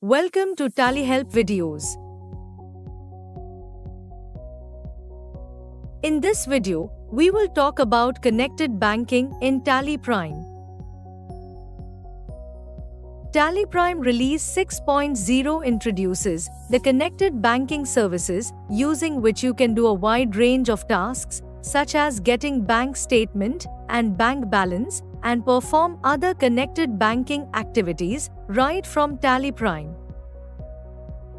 Welcome to Tally Help videos. In this video, we will talk about connected banking in Tally Prime. Tally Prime Release 6.0 introduces the connected banking services using which you can do a wide range of tasks such as getting bank statement and bank balance and perform other connected banking activities right from Tally Prime.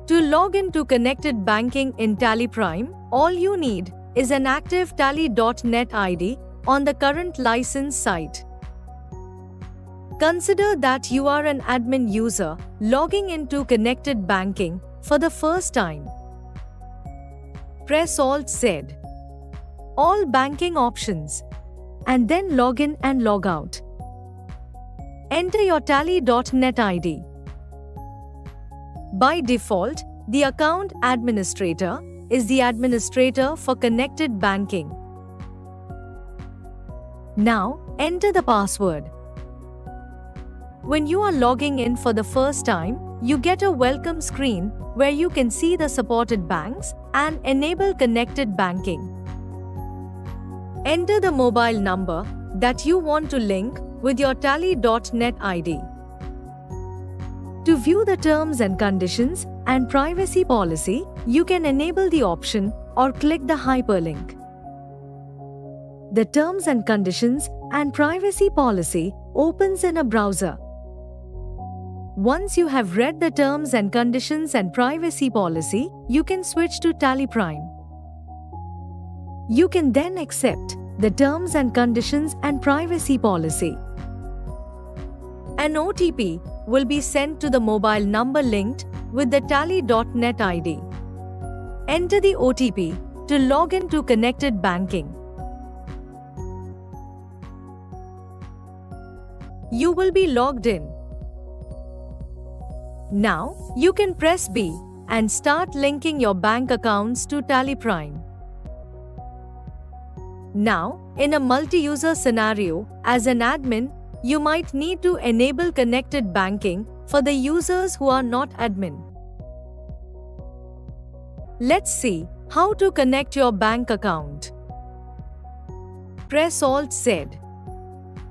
To log into connected banking in Tally Prime, all you need is an active Tally.net ID on the current license site. Consider that you are an admin user logging into connected banking for the first time. Press Alt-Z, all banking options, and then log in and log out. Enter your Tally.net ID. By default, the account administrator is the administrator for connected banking. Now, enter the password. When you are logging in for the first time, you get a welcome screen where you can see the supported banks and enable connected banking. Enter the mobile number that you want to link with your Tally.net ID. To view the terms and conditions and privacy policy, you can enable the option or click the hyperlink. The terms and conditions and privacy policy opens in a browser. Once you have read the terms and conditions and privacy policy, you can switch to Tally Prime. You can then accept the terms and conditions and privacy policy. An OTP will be sent to the mobile number linked with the Tally.net ID. Enter the OTP to log into connected banking. You will be logged in. Now, you can press B and start linking your bank accounts to Tally Prime. Now, in a multi-user scenario, as an admin, you might need to enable connected banking for the users who are not admin. Let's see how to connect your bank account. Press Alt-Z,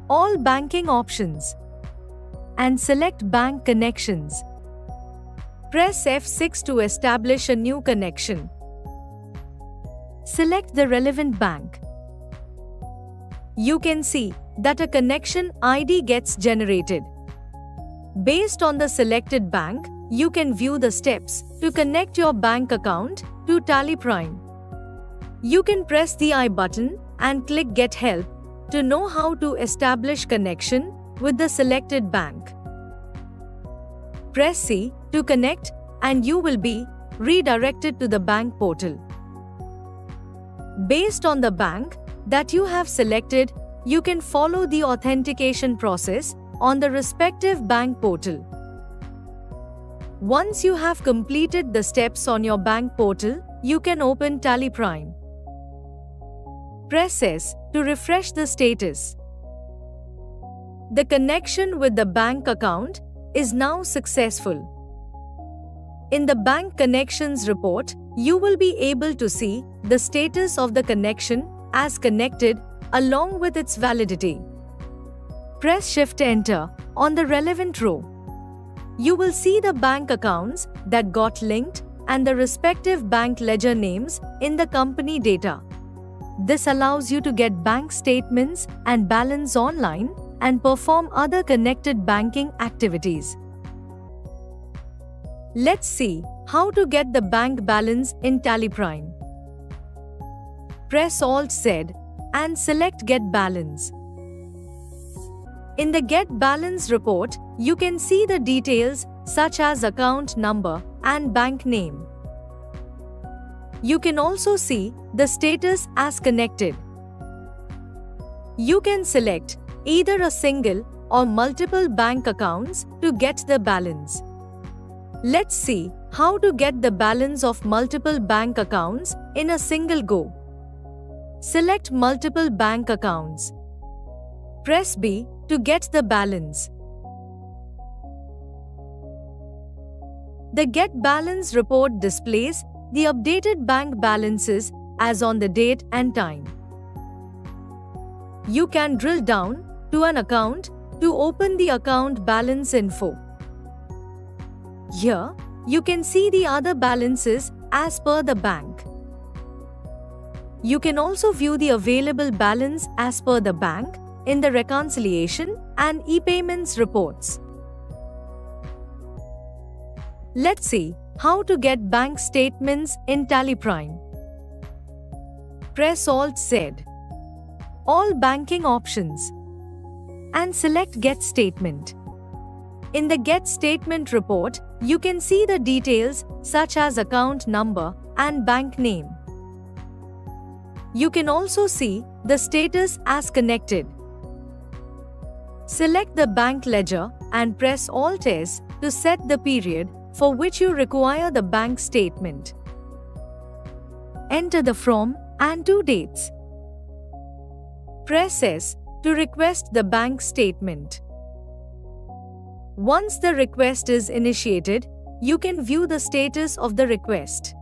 all banking options, and select Bank Connections. Press F6 to establish a new connection. Select the relevant bank. You can see that a connection ID gets generated. Based on the selected bank, you can view the steps to connect your bank account to Tally Prime. You can press the I button and click Get Help to know how to establish connection with the selected bank. Press C to connect and you will be redirected to the bank portal. Based on the bank that you have selected, you can follow the authentication process on the respective bank portal. Once you have completed the steps on your bank portal, you can open Tally Prime. Press S to refresh the status. The connection with the bank account is now successful. In the Bank Connections report, you will be able to see the status of the connection as connected along with its validity. Press Shift-Enter on the relevant row. You will see the bank accounts that got linked and the respective bank ledger names in the company data. This allows you to get bank statements and balance online and perform other connected banking activities. Let's see how to get the bank balance in Tally Prime. Press Alt-Z and select Get Balance. In the Get Balance report, you can see the details such as account number and bank name. You can also see the status as connected. You can select either a single or multiple bank accounts to get the balance. Let's see how to get the balance of multiple bank accounts in a single go. Select multiple bank accounts. Press B to get the balance. The Get Balance report displays the updated bank balances as on the date and time. You can drill down to an account to open the account balance info. Here, you can see the other balances as per the bank. You can also view the available balance as per the bank in the reconciliation and e-payments reports. Let's see how to get bank statements in TallyPrime. Press Alt-Z, all banking options, and select Get Statement. In the Get Statement report, you can see the details such as account number and bank name. You can also see the status as connected. Select the bank ledger and press Alt-S to set the period for which you require the bank statement. Enter the from and to dates. Press S to request the bank statement. Once the request is initiated, you can view the status of the request.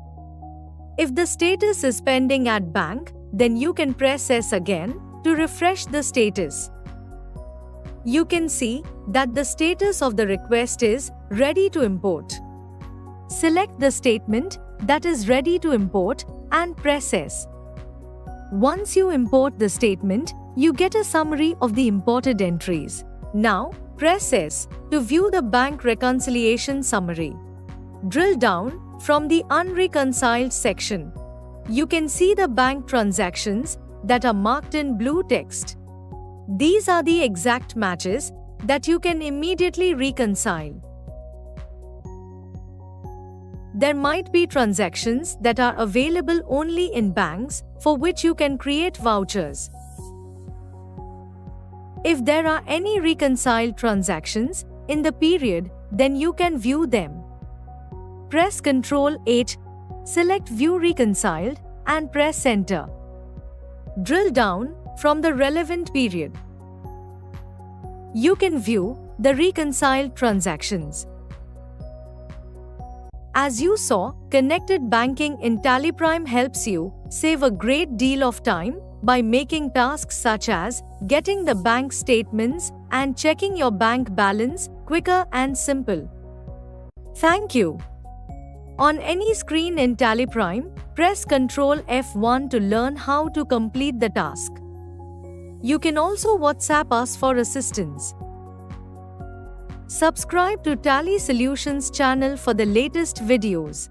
If the status is pending at bank, then you can press S again to refresh the status. You can see that the status of the request is ready to import. Select the statement that is ready to import and press S. Once you import the statement, you get a summary of the imported entries. Now, press S to view the bank reconciliation summary. Drill down from the unreconciled section. You can see the bank transactions that are marked in blue text. These are the exact matches that you can immediately reconcile. There might be transactions that are available only in banks for which you can create vouchers. If there are any reconciled transactions in the period, then you can view them. Press Ctrl 8, select View Reconciled and press Enter. Drill down from the relevant period. You can view the reconciled transactions. As you saw, connected banking in TallyPrime helps you save a great deal of time by making tasks such as getting the bank statements and checking your bank balance quicker and simple. Thank you. On any screen in TallyPrime, press Ctrl F1 to learn how to complete the task. You can also WhatsApp us for assistance. Subscribe to Tally Solutions channel for the latest videos.